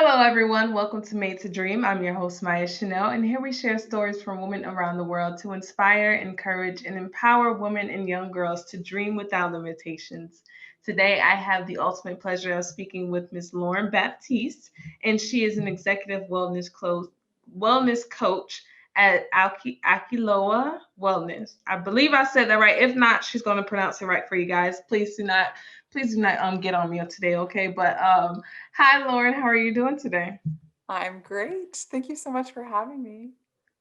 Hello, everyone. Welcome to Made to Dream. I'm your host, Maya Chanel, and here we share stories from women around the world to inspire, encourage, and empower women and young girls to dream without limitations. Today, I have the ultimate pleasure of speaking with Ms. Lauren Baptiste, and she is an executive wellness coach at Acheloa Wellness. I believe I said that right. If not, she's going to pronounce it right for you guys. Please do not get on me today, okay? But hi, Lauren. How are you doing today? I'm great. Thank you so much for having me.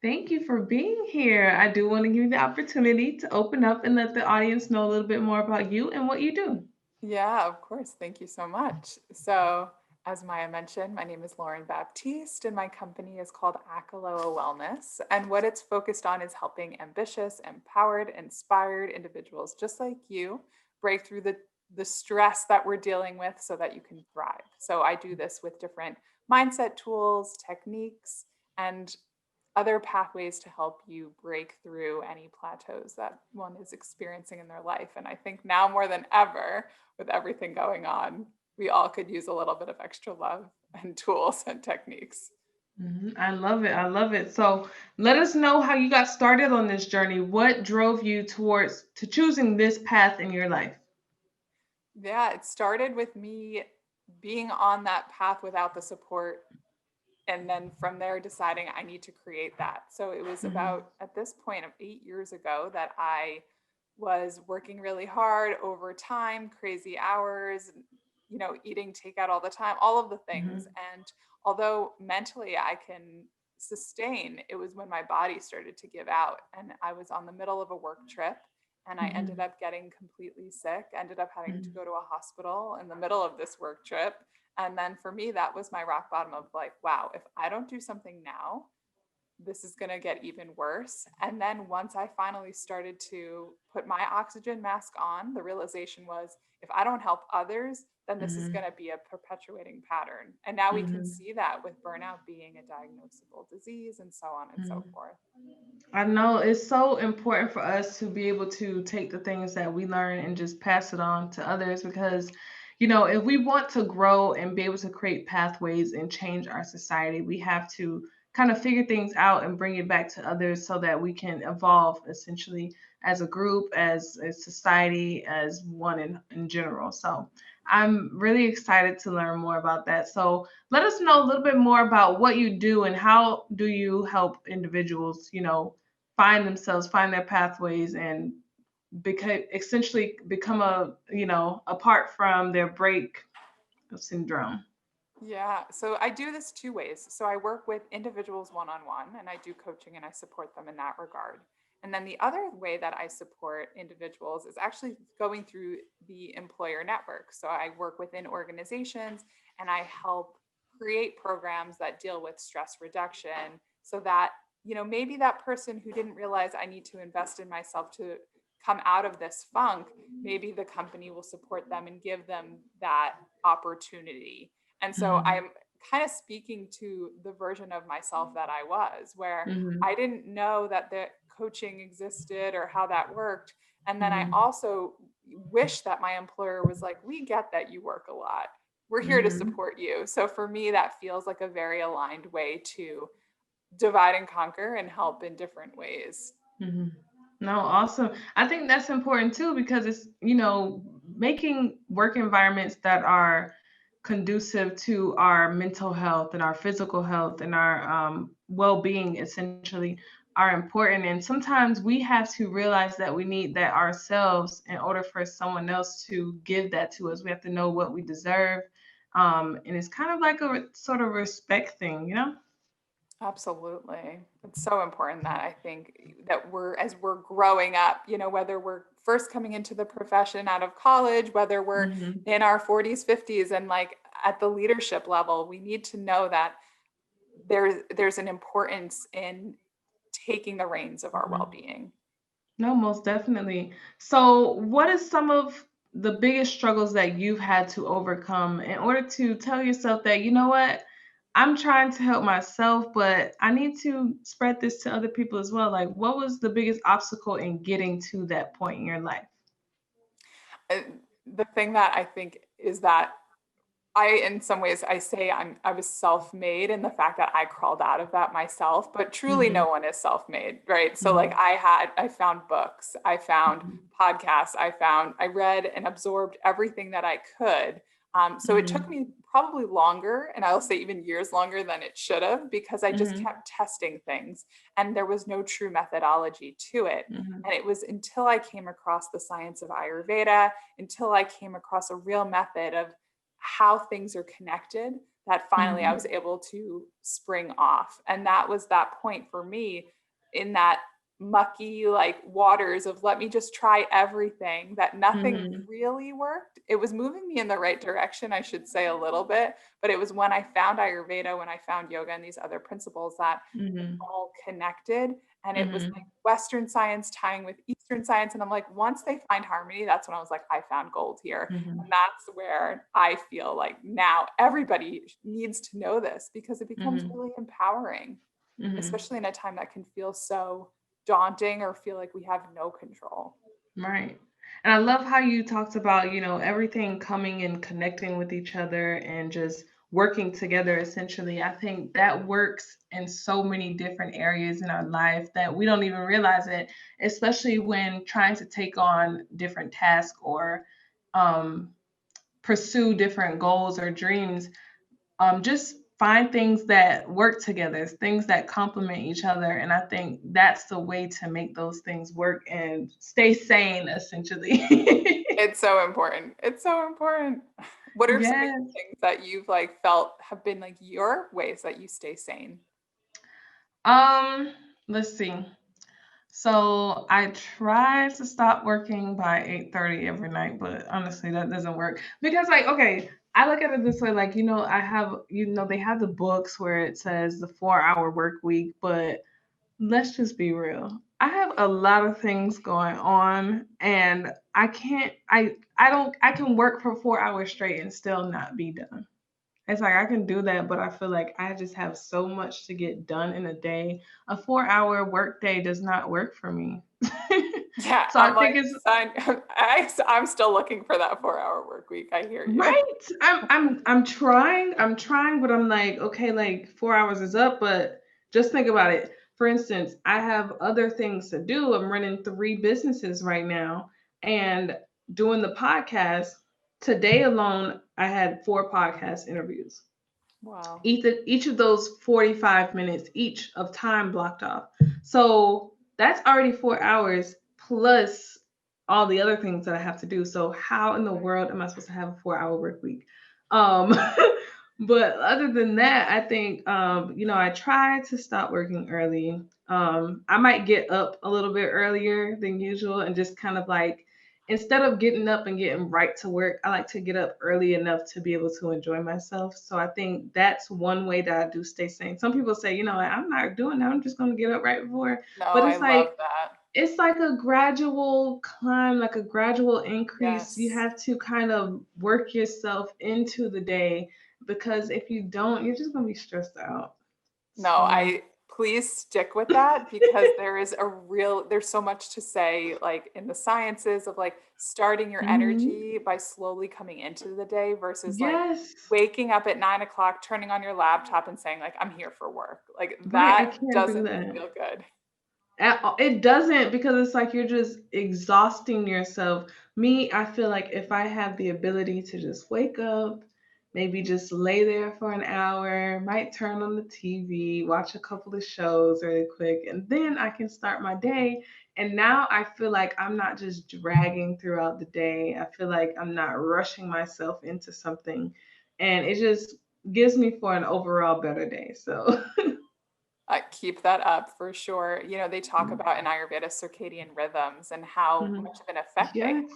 Thank you for being here. I do want to give you the opportunity to open up and let the audience know a little bit more about you and what you do. Yeah, of course. Thank you so much. So, as Maya mentioned, my name is Lauren Baptiste, and my company is called Acheloa Wellness. And what it's focused on is helping ambitious, empowered, inspired individuals just like you break through the stress that we're dealing with so that you can thrive. So, I do this with different mindset tools, techniques, and other pathways to help you break through any plateaus that one is experiencing in their life. And I think now more than ever, with everything going on, we all could use a little bit of extra love and tools and techniques. I love it. I love it. So let us know how you got started on this journey. What drove you towards to choosing this path in your life? Yeah, it started with me being on that path without the support. And then from there, deciding I need to create that. So it was Hmm. about at this point of 8 years ago that I was working really hard over time, crazy hours, eating takeout all the time, all of the things. Hmm. And although mentally I can sustain, it was when my body started to give out. And I was on the middle of a work trip and I ended Hmm. up getting completely sick, ended up having to Hmm. go to a hospital in the middle of this work trip. And then for me, that was my rock bottom of like, wow, if I don't do something now, this is going to get even worse. And then once I finally started to put my oxygen mask on, the realization was if I don't help others, then this is Hmm. going to be a perpetuating pattern. And now we can Hmm. see that with burnout being a diagnosable disease and so on and so Hmm. forth. I know it's so important for us to be able to take the things that we learn and just pass it on to others because, if we want to grow and be able to create pathways and change our society, we have to kind of figure things out and bring it back to others so that we can evolve essentially as a group, as a society, as one in general. So I'm really excited to learn more about that. So let us know a little bit more about what you do and how do you help individuals, find themselves, find their pathways, and become apart from their break syndrome. Yeah, so I do this two ways. So I work with individuals one on one, and I do coaching and I support them in that regard. And then the other way that I support individuals is actually going through the employer network. So I work within organizations and I help create programs that deal with stress reduction so that, maybe that person who didn't realize I need to invest in myself to come out of this funk, maybe the company will support them and give them that opportunity. And so Hmm. I'm kind of speaking to the version of myself that I was, where Hmm. I didn't know that the coaching existed or how that worked. And then I Hmm. also wish that my employer was like, we get that you work a lot. We're here to Hmm. support you. So for me, that feels like a very aligned way to divide and conquer and help in different ways. Hmm. No, awesome. I think that's important too because it's, making work environments that are conducive to our mental health and our physical health and our well-being essentially are important. And sometimes we have to realize that we need that ourselves in order for someone else to give that to us. We have to know what we deserve. And it's kind of like a sort of respect thing. Absolutely. It's so important that I think that as we're growing up, whether we're first coming into the profession out of college, whether we're Hmm. in our 40s, 50s, and like at the leadership level, we need to know that there's an importance in taking the reins of our Hmm. well-being. No, most definitely. So, what is some of the biggest struggles that you've had to overcome in order to tell yourself that, you know what, I'm trying to help myself, but I need to spread this to other people as well? Like, what was the biggest obstacle in getting to that point in your life? Uh, The thing that I think is that in some ways, I say I was self-made in the fact that I crawled out of that myself, but truly Mhm. no one is self-made, right? So like Mhm. I found books, I found Mhm. podcasts, I read and absorbed everything that I could. So it took Mhm. me probably longer, and I'll say even years longer than it should have, because I just Mhm. kept testing things and there was no true methodology to it. Mhm. And it was until I came across the science of Ayurveda, until I came across a real method of how things are connected, that finally I was Mhm. able to spring off. And that was that point for me in that mucky like waters of let me just try everything, that nothing Mhm. really worked. It was moving me in the right direction, I should say, a little bit, but it was when I found Ayurveda, when I found yoga and these other principles, that it Mhm. all connected. And it was like Mhm. Western science tying with Eastern science. And I'm like, once they find harmony, that's when I was like, I found gold here. Mhm. And that's where I feel like now everybody needs to know this, because it becomes Mhm. really empowering, Mhm. especially in a time that can feel so daunting or feel like we have no control. Right. And I love how you talked about, everything coming and connecting with each other and just working together essentially. I think that works in so many different areas in our life that we don't even realize it, especially when trying to take on different tasks or um, pursue different goals or dreams. Just find things that work together, things that complement each other. And I think that's the way to make those things work and stay sane, essentially. It's so important. It's so important. What are some of the Yes. things that you've like felt have been like your ways that you stay sane? Um, let's see. So I try to stop working by 8:30 every night, but honestly that doesn't work. Because like, okay, I look at it this way, like, I have, they have the books where it says the 4-hour work week, but let's just be real. I have a lot of things going on and I can't I don't I can work for 4 hours straight and still not be done. It's like I can do that, but I feel like I just have so much to get done in a day. A 4-hour work day does not work for me. Yeah, So I I'm think like, it's sign, I'm still looking for that 4-hour work week. I hear you. right. I'm trying, but I'm like, okay, like 4 hours is up, but just think about it. For instance, I have other things to do. I'm running 3 businesses right now and doing the podcast. Today alone, I had 4 podcast interviews. Wow. Each of those 45 minutes each of time blocked off. So that's already 4 hours plus all the other things that I have to do. So how in the world am I supposed to have a 4-hour work week? Um, but other than that, I think I try to stop working early. I might get up a little bit earlier than usual and just kind of like instead of getting up and getting right to work, I like to get up early enough to be able to enjoy myself. So I think that's one way that I do stay sane. Some people say, I'm not doing that. I'm just going to get up right before. No, But I it's love like that. it's like a gradual climb, like a gradual increase. You Yes. have to kind of work yourself into the day because if you don't, you're just going to be stressed out. No, So, I please stick with that, because there's so much to say, like in the sciences of like starting your mhm. energy by slowly coming into the day versus like Yes. waking up at 9 o'clock, turning on your laptop and saying like, I'm here for work. Like Right. I that can't do doesn't that. feel good. It doesn't because it's like you're just exhausting yourself. Me, I feel like if I have the ability to just wake up, maybe just lay there for an hour, might turn on the TV, watch a couple of shows really quick, and then I can start my day. And now I feel like I'm not just dragging throughout the day. I feel like I'm not rushing myself into something. And it just gives me for an overall better day. So, I keep that up for sure. You know, they talk about in Ayurveda circadian rhythms and how mhm. much of an effect they have. Yes.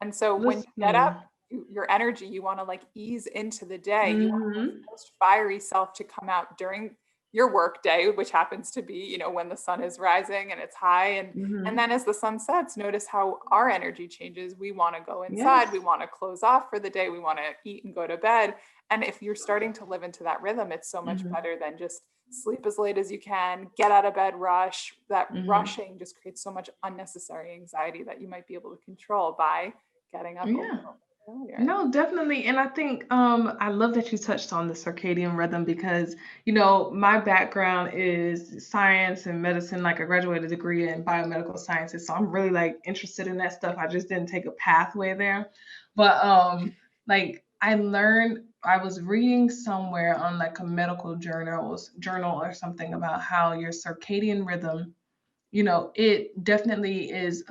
And so when you get up, Listen. your energy, you want to like ease into the day. You want your Mhm. most fiery self to come out during your work day, which happens to be, when the sun is rising and it's high. And Mhm. then as the sun sets, notice how our energy changes. We want to go inside, we Yes. want to close off for the day, we want to eat and go to bed. And if you're starting to live into that rhythm, it's so much Mhm. better than just sleep as late as you can, get out of bed, rush. That Mhm. rushing just creates so much unnecessary anxiety that you might be able to control by getting up a Yeah. little. failure. No, definitely. And I think I love that you touched on the circadian rhythm because, my background is science and medicine, like a graduated degree in biomedical sciences. So I'm really like interested in that stuff. I just didn't take a pathway there. But like I was reading somewhere on like a medical journal or something about how your circadian rhythm, it definitely is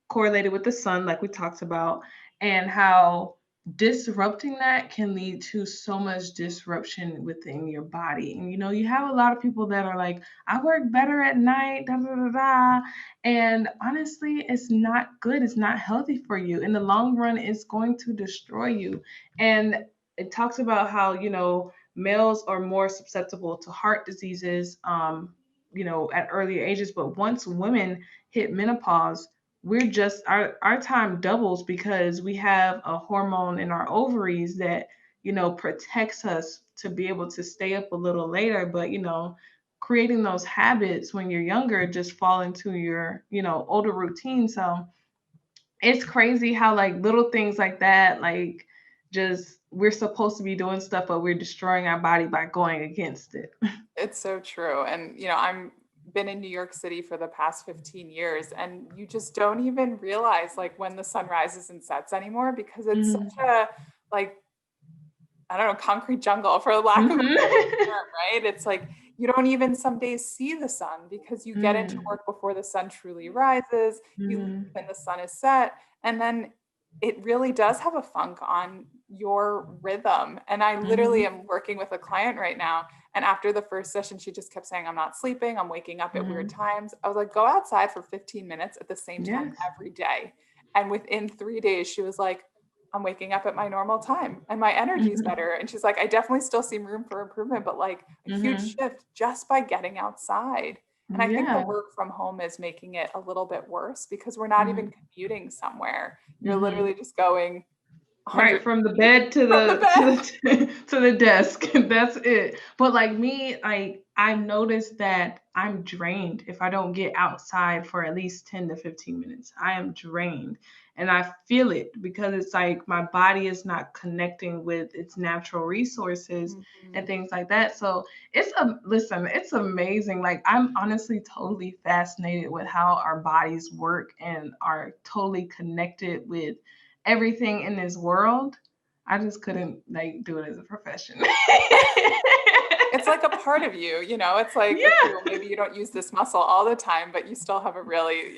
correlated with the sun, like we talked about, and how disrupting that can lead to so much disruption within your body. And you have a lot of people that are like, I work better at night, da da da da. And honestly, it's not good. It's not healthy for you. In the long run, it's going to destroy you. And it talks about how, males are more susceptible to heart diseases, at earlier ages. But once women hit menopause, we're just our time doubles because we have a hormone in our ovaries that protects us to be able to stay up a little later. But creating those habits when you're younger just fall into your older routine. So it's crazy how like little things like that, like, just we're supposed to be doing stuff but we're destroying our body by going against it. It's so true. And, I'm been in New York City for the past 15 years, and you just don't even realize like when the sun rises and sets anymore because it's such Mhm. a like, I don't know, concrete jungle for lack of a Mhm. better term, right? It's like you don't even some days see the sun because you get into Mm. work before the sun truly rises, you leave Mhm. when the sun is set, and then it really does have a funk on your rhythm. And I literally Mhm. am working with a client right now. And after the first session, she just kept saying, I'm not sleeping. I'm waking up at weird Mhm. times. I was like, go outside for 15 minutes at the same time Yes. every day. And within 3 days, she was like, I'm waking up at my normal time and my energy is Mhm. better. And she's like, I definitely still see room for improvement, but like a huge Mhm. shift just by getting outside. And I think the Yeah. work from home is making it a little bit worse because we're not even Mhm. commuting somewhere. You're literally Mhm. just going Right 100 from the feet bed to from the the to bed. the to the desk. That's it. But like me, I've noticed that I'm drained if I don't get outside for at least 10 to 15 minutes. I am drained. And I feel it because it's like my body is not connecting with its natural resources and Mhm. things like that. So listen, it's amazing. Like I'm honestly totally fascinated with how our bodies work and are totally connected with everything in this world. I just couldn't like do it as a profession. It's like a part of you, it's like, okay, well, Yeah, maybe you don't use this muscle all the time, but you still have a really,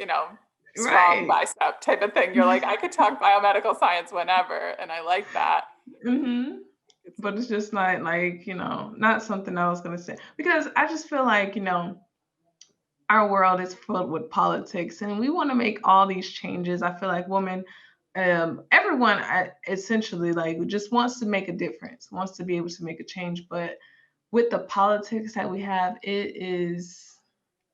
strong right. bicep type of thing. You're like, I could talk biomedical science whenever, and I like that. Hmm. It's But it's just not like, not something I was gonna say. Because I just feel like, our world is filled with politics and we want to make all these changes. I feel like women, everyone essentially like just wants to make a difference, wants to be able to make a change. But with the politics that we have, it is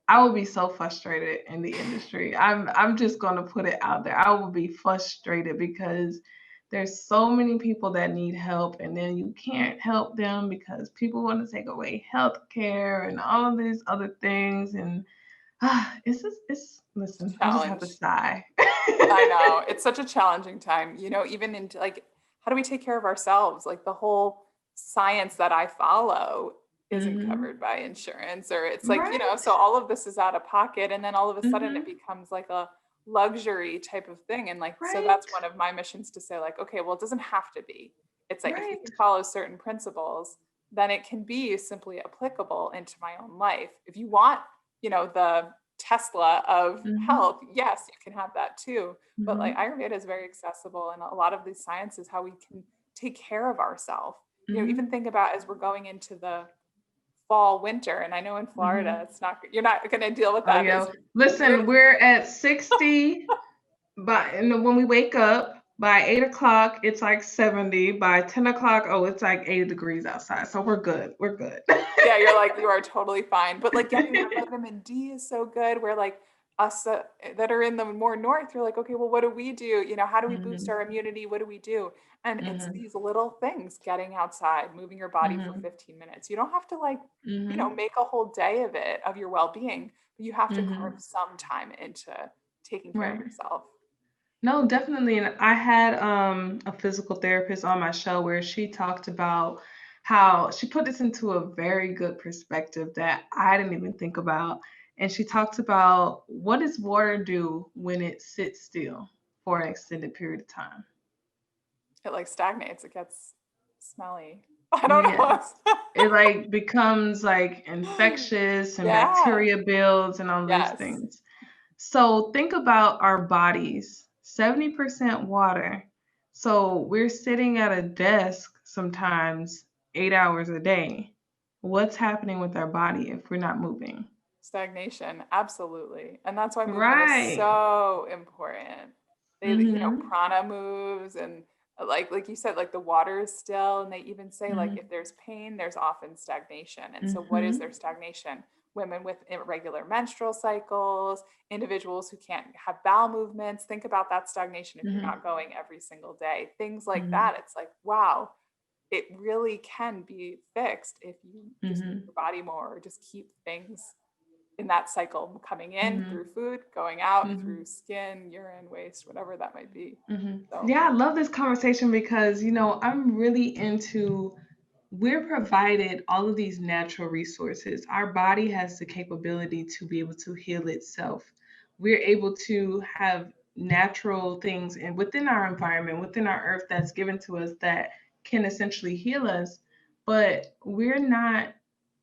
I will be so frustrated in the industry. I'm just gonna put it out there. I will be frustrated because there's so many people that need help and then you can't help them because people want to take away health care and all of these other things. And it's just it's a listen, I just have to challenge. sigh. I know. It's such a challenging time, even into like, how do we take care of ourselves? Like the whole science that I follow isn't Hmm. covered by insurance, or it's like, Right. so all of this is out of pocket. And then all of a sudden it Hmm. becomes like a luxury type of thing. And like, so that's Right. one of my missions to say, like, okay, well, it doesn't have to be. It's like if we Right. can follow certain principles, then it can be simply applicable into my own life. If you want, the Tesla of Hmm. health, yes, you can have that too, but like Hmm. Ayurveda is very accessible, and a lot of these sciences, how we can take care of ourselves. Even Hmm. think about as we're going into the fall, winter, and I know in Florida, Hmm. it's not, you're not going to deal with Oh that yeah. as Listen, severely. we're at 60 when we wake up by 8 o'clock, it's like 70. By 10 o'clock, oh, it's like 80 degrees outside. So we're good. We're good. Yeah, you're like, you are totally fine. But like getting that vitamin D is so good. Where like us that are in the more north, you're like, okay, well, what do we do? How do we boost Hmm. our immunity? What do we do? And it's Hmm. these little things, getting outside, moving your body for Hmm. 15 minutes. You don't have to like, Hmm. make a whole day of it, of your well-being, but you have to carve Hmm. some time into taking care of Right. yourself. No, definitely. And I had a physical therapist on my show where she talked about how she put this into a very good perspective that I didn't even think about. And she talked about what does water do when it sits still for an extended period of time? It like stagnates, it gets smelly. I don't Yeah. know. It like becomes like infectious and Yeah. bacteria builds and all these Yes. things. So think about our bodies, 70% water. So we're sitting at a desk sometimes 8 hours a day. What's happening with our body if we're not moving? Stagnation, absolutely. And that's why movement is Right. so important. Mhm. Prana moves and like you said, like the water is still, and they even say like if Mhm. there's pain, there's often stagnation. And so what is their Mhm. stagnation? Women with irregular menstrual cycles, individuals who can't have bowel movements. Think about that stagnation if you're not Mhm. going every single day. Things like Mhm. that. It's like, wow, it really can be fixed if you just move Mhm. your body more or just keep things in that cycle coming in through Mhm. food, going out through Mhm. skin, urine, waste, whatever that might be. Mhm. So, Yeah, I love this conversation because, I'm really into we're provided all of these natural resources. Our body has the capability to be able to heal itself. We're able to have natural things and within our environment, within our earth that's given to us that can essentially heal us, but we're not,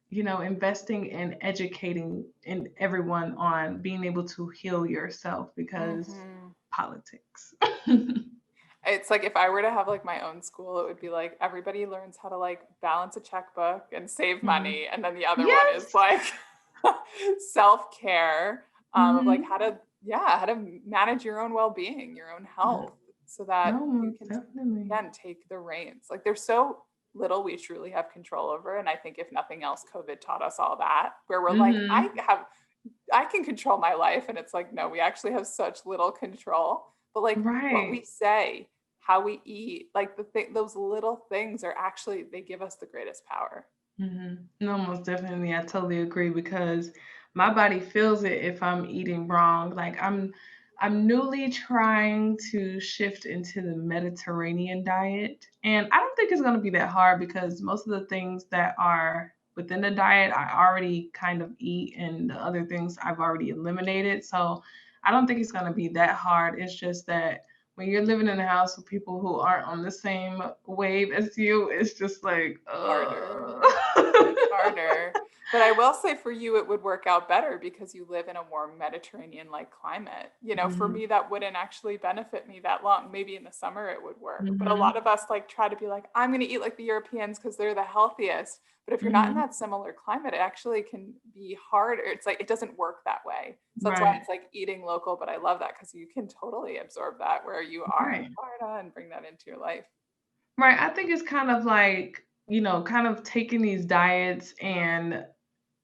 investing in educating in everyone on being able to heal yourself because mhm. politics. It's like if I were to have like my own school, it would be like everybody learns how to like balance a checkbook and save Mhm. money. And then the other one is Yes. like self-care, of like Mhm. how to manage your own well-being, your own Mhm. health, so that No, you most can, definitely. again, take the reins. Like there's so little we truly have control over. And I think if nothing else, COVID taught us all that, where we're like, Mhm. I can control my life. And it's like, no, we actually have such little control. But like what we Right. say, how we eat, like those little things are actually, they give us the greatest power. No, most definitely. I totally agree because my body feels it if I'm eating wrong. Like I'm newly trying to shift into the Mediterranean diet. And I don't think it's gonna be that hard because most of the things that are within the diet I already kind of eat and the other things I've already eliminated. So I don't think it's gonna be that hard. It's just that when you're living in a house with people who aren't on the same wave as you, it's just like, Harder. It's harder. But I will say for you, it would work out better because you live in a warm Mediterranean like climate. For Mhm, me, that wouldn't actually benefit me that long. Maybe in the summer it would work. But a lot mhm, of us like try to be like, I'm going to eat like the Europeans because they're the healthiest. But if you're not in mhm. that similar climate, it actually can be harder. It's like it doesn't work that way. So that's why Right, it's like eating local. But I love that because you can totally absorb that where you are in right, Florida and bring that into your life. right. I think it's kind of like, kind of taking these diets and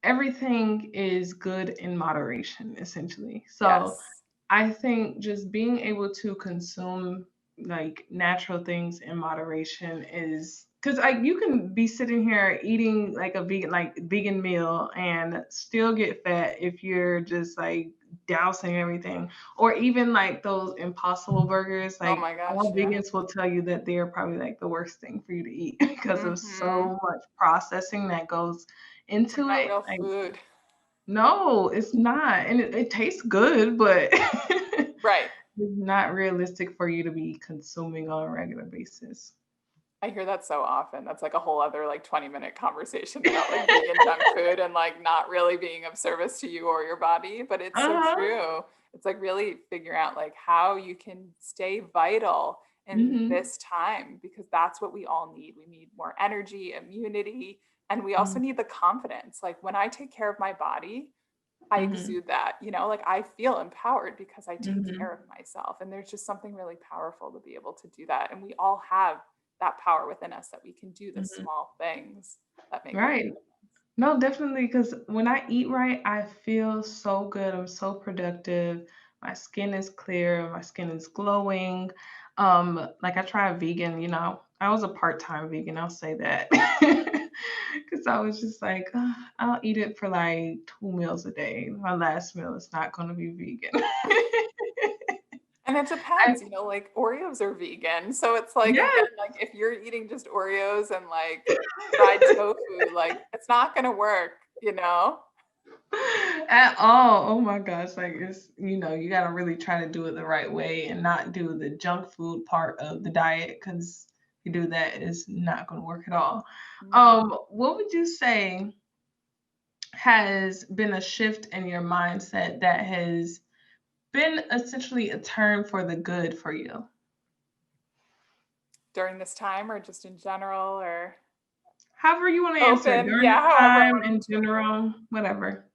everything is good in moderation, essentially. So Yes. I think just being able to consume like natural things in moderation is because like you can be sitting here eating like a vegan meal and still get fat if you're just like dousing everything or even like those impossible burgers Oh like my gosh. all Yeah. vegans will tell you that they're probably like the worst thing for you to eat because of Mhm. so much processing that goes It's like into not it. real Like food. no, it's not. And it tastes good, but it's Right. not realistic for you to be consuming on a regular basis. I hear that so often. That's like a whole other like 20-minute conversation about like vegan junk food and like not really being of service to you or your body, but it's so Uh-huh. true. It's like really figuring out like how you can stay vital in Mhm. this time because that's what we all need. We need more energy, immunity, and we also Mhm. need the confidence. Like when I take care of my body, I Mhm. exude that, like I feel empowered because I take care Mhm. of myself. And there's just something really powerful to be able to do that. And we all have that power within us that we can do the Mhm. small things that make a big Right. No, definitely, because when I eat right, I feel so good. I'm so productive. My skin is clear, my skin is glowing. Like I tried vegan, I was a part-time vegan, I'll say that. Because I was just like, "Ugh, I'll eat it for like 2 meals a day. My last meal is not going to be vegan." And And it I depends, like Oreos are vegan. So it's like, yeah. again, like if you're eating just Oreos and like fried tofu, like it's not going to work. At all. Oh my gosh. Like it's, you gotta really try to do it the right way and not do the junk food part of the diet because you do that, it's not gonna work at all. Mhm. What would you say has been a shift in your mindset that has been essentially a turn for the good for you? During this time or just in general or However you want to answer it, open. during Yeah, this however I time, want to in answer it. general, whatever.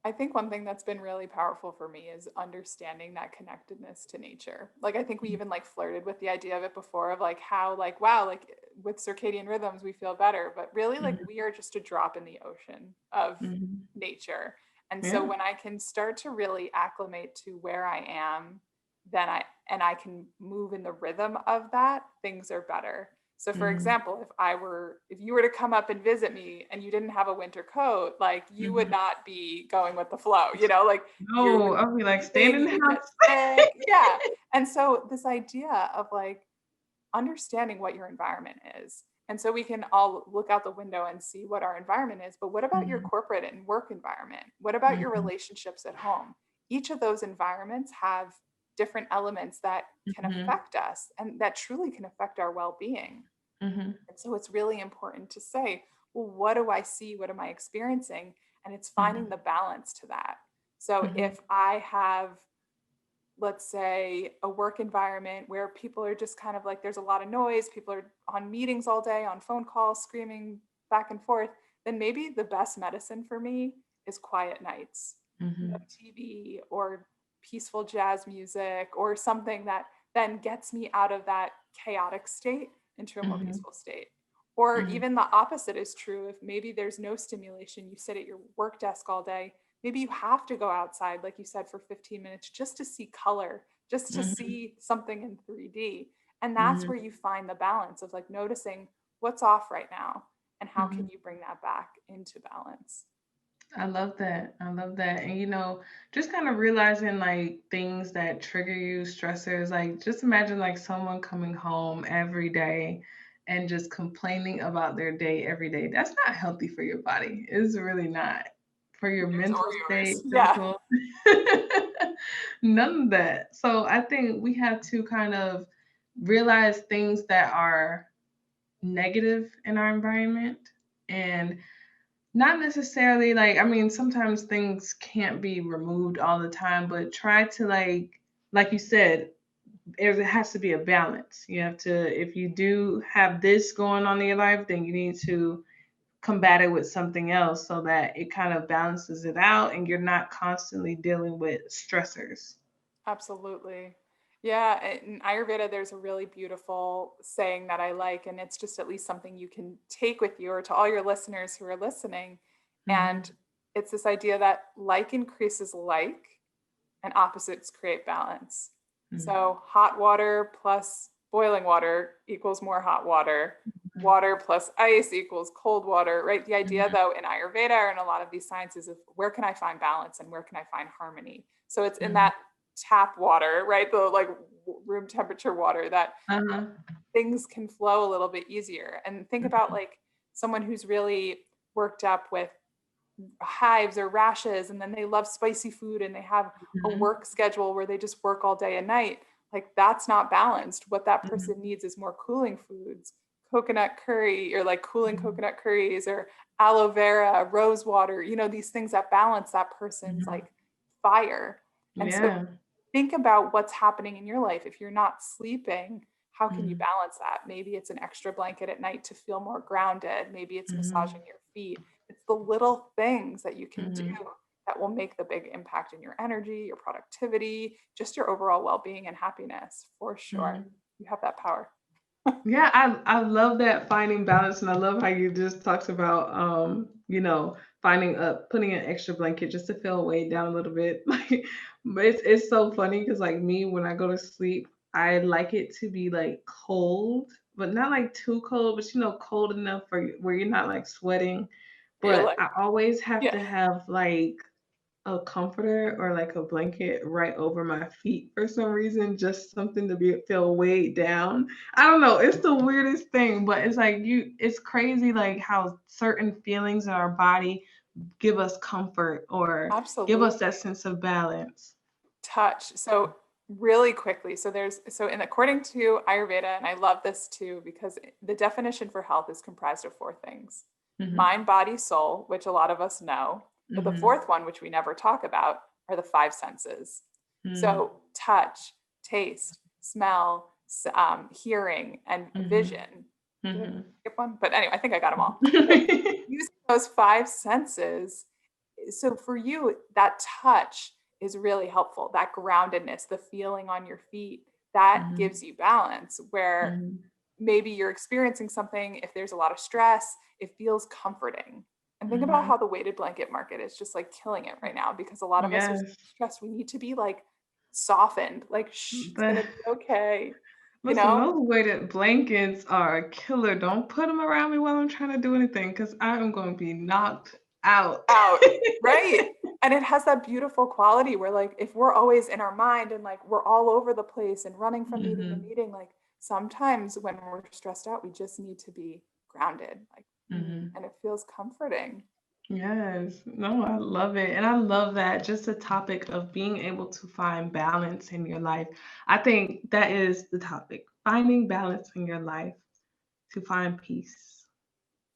I think one thing that's been really powerful for me is understanding that connectedness to nature. Like I think we even like flirted with the idea of it before of like how like wow, like with circadian rhythms we feel better, but really like Mhm, we are just a drop in the ocean of mhm. nature. And so Yeah. when I can start to really acclimate to where I am, then I can move in the rhythm of that, things are better. So for Mhm, example, if you were to come up and visit me and you didn't have a winter coat, like you would mhm. not be going with the flow, like you would No, I'll be like, be "Staying breathing, in you the would get house." sick. Yeah. And so this idea of like understanding what your environment is. And so we can all look out the window and see what our environment is. But what about your Mhm, corporate and work environment? What about your mhm, relationships at home? Each of those environments have different elements that can mhm, affect us and that truly can affect our well being. mhm, And so it's really important to say, well, what do I see? What am I experiencing? And it's finding mhm, the balance to that. So mhm, if I have, let's say, a work environment where people are just kind of like, there's a lot of noise, people are on meetings all day, on phone calls, screaming back and forth, then maybe the best medicine for me is quiet nights, no mhm, TV or peaceful jazz music or something that then gets me out of that chaotic state into a more mhm, peaceful state. Or mhm, even the opposite is true. If maybe there's no stimulation, you sit at your work desk all day, maybe you have to go outside, like you said, for 15 minutes just to see color, just to mhm, see something in 3D. And that's mhm, where you find the balance of like noticing what's off right now and how can mhm. you bring that back into balance. I love that. I love that. And just kind of realizing like things that trigger you, stressors, like just imagine like someone coming home every day and just complaining about their day every day. That's not healthy for your body. It's really not. For your Here's mental state, Oreos. Yeah. physical, none of that. So I think we have to kind of realize things that are negative in our environment and not necessarily like, I mean, sometimes things can't be removed all the time, but try to like you said, there has to be a balance. You have to, if you do have this going on in your life, then you need to combat it with something else so that it kind of balances it out and you're not constantly dealing with stressors. Absolutely. Yeah, in Ayurveda, there's a really beautiful saying that I like, and it's just at least something you can take with you or to all your listeners who are listening. And Mhm. it's this idea that like increases like and opposites create balance. Mhm. So hot water plus boiling water equals more hot water. Water plus ice equals cold water, right? The idea, Mhm. though, in Ayurveda and a lot of these sciences of where can I find balance and where can I find harmony? So it's in Mhm. that tap water, right? The like room temperature water that Uh-huh. things can flow a little bit easier. And think about Mhm. like someone who's really worked up with hives or rashes and then they love spicy food and they have a Mhm. work schedule where they just work all day and night, like that's not balanced. What that Mhm. person needs is more cooling foods, coconut curry or like cooling Mhm. coconut curries or aloe vera, rose water, these things that balance that person's Mhm. like fire. And so Yeah. think about what's happening in your life. If you're not sleeping, how can you Mhm. balance that? Maybe it's an extra blanket at night to feel more grounded. Maybe it's massaging Mhm. your feet. It's the little things that you can do Mhm. that will make the big impact in your energy, your productivity, just your overall well being and happiness for sure. Mhm. You have that power. Yeah, I love that finding balance, and I love how you just talked about finding putting an extra blanket just to feel weighed down a little bit. Like, but it's so funny because like me, when I go to sleep, I like it to be like cold, but not like too cold, but cold enough for where you're not like sweating. You're But like, I always have yeah, to have like a comforter or like a blanket right over my feet for some reason, just something to be feel weighed down. I don't know, it's the weirdest thing, but it's like it's crazy like how certain feelings in our body give us comfort or give us that Absolutely. sense of balance. Touch. So really quickly, in according to Ayurveda, and I love this too because the definition for health is comprised of four things: Mhm. mind, body, soul, which a lot of us know, but the Mhm. fourth one, which we never talk about, are the five senses. Mm. So touch, taste, smell, hearing, and Mhm. vision. Did I Mhm. skip one? But anyway, I think I got them all. But using those five senses, so for you, that touch is really helpful. That groundedness, the feeling on your feet, that Mhm. gives you balance. Where Mhm. maybe you're experiencing something, if there's a lot of stress, it feels comforting. And think about Mhm. how the weighted blanket market is just like killing it right now because a lot of us are so Yes. stressed. We need to be like softened, like, shh, it's The going to be okay, you Listen, know? those weighted blankets are a killer. Don't put them around me while I'm trying to do anything because I am going to be knocked out. Out, right. And it has that beautiful quality where, like, if we're always in our mind and like we're all over the place and running from meeting to Mhm. meeting, like sometimes when we're stressed out, we just need to be grounded, like, Mhm. and it feels comforting. Yes. No, I love it. And I love that just the topic of being able to find balance in your life. I think that is the topic. Finding balance in your life to find peace.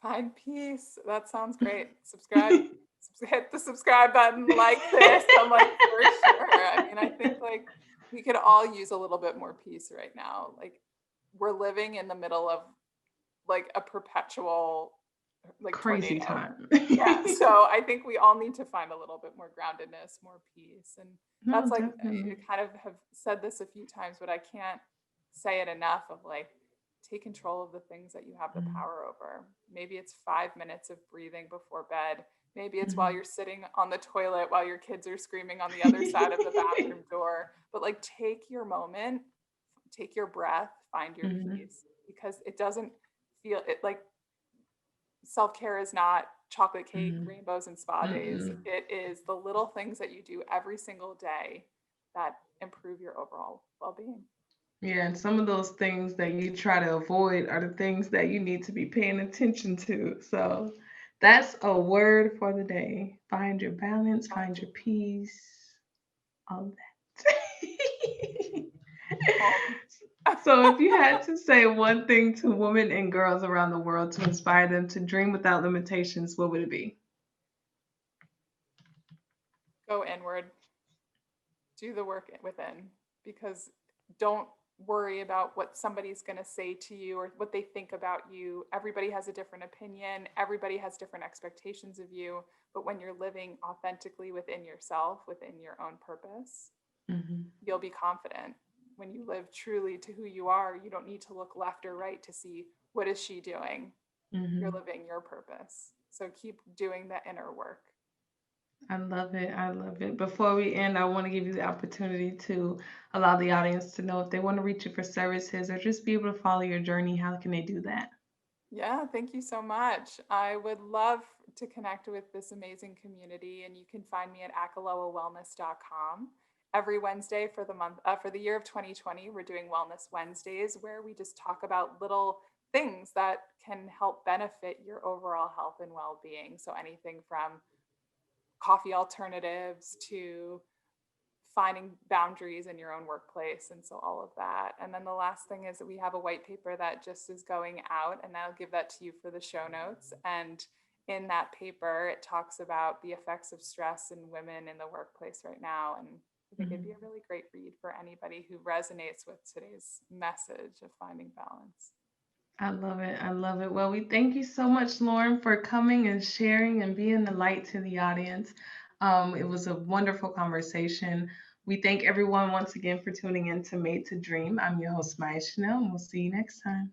Find peace. That sounds great. Subscribe, hit the subscribe button, like this. I'm like, for sure. I mean, I think like we could all use a little bit more peace right now. Like, we're living in the middle of like a perpetual like Crazy tornado. time. Yeah. So I think we all need to find a little bit more groundedness, more peace. And No, that's like, definitely. I kind of have said this a few times, but I can't say it enough of like, take control of the things that you have the Mhm. power over. Maybe it's 5 minutes of breathing before bed. Maybe it's while Mhm. you're sitting on the toilet while your kids are screaming on the other side of the bathroom door. But like, take your moment, take your breath, find your Mhm. peace because it doesn't feel it like self care is not chocolate cake, Mhm. rainbows, and spa days. Mm-mm. It is the little things that you do every single day that improve your overall well being. Yeah, and some of those things that you try to avoid are the things that you need to be paying attention to. So that's a word for the day. Find your balance, Find find your your peace, all that. home. So if you had to say one thing to women and girls around the world to inspire them to dream without limitations, what would it be? Go inward, do the work within because don't worry about what somebody's going to say to you or what they think about you. Everybody has a different opinion, everybody has different expectations of you. But when you're living authentically within yourself, within your own purpose, Mhm. you'll be confident. When you live truly to who you are, you don't need to look left or right to see what is she doing. You're Mhm. living your purpose. So keep doing the inner work. I love it. I love it. Before we end, I want to give you the opportunity to allow the audience to know if they want to reach you for services or just be able to follow your journey, how can they do that? Yeah, thank you so much. I would love to connect with this amazing community, and you can find me at acheloawellness.com. Every Wednesday for the month, for the year of 2020, we're doing Wellness Wednesdays where we just talk about little things that can help benefit your overall health and well being. So, anything from coffee alternatives to finding boundaries in your own workplace, and so all of that. And then the last thing is that we have a white paper that just is going out, and I'll give that to you for the show notes. And in that paper it talks about the effects of stress in women in the workplace right now, and I think it'd be Mhm. a really great read for anybody who resonates with today's message of finding balance. I love it. I love it. Well, we thank you so much, Lauren, for coming and sharing and being the light to the audience. It was a wonderful conversation. We thank everyone once again for tuning in to Made to Dream. I'm your host, Maya Chanel, and we'll see you next time.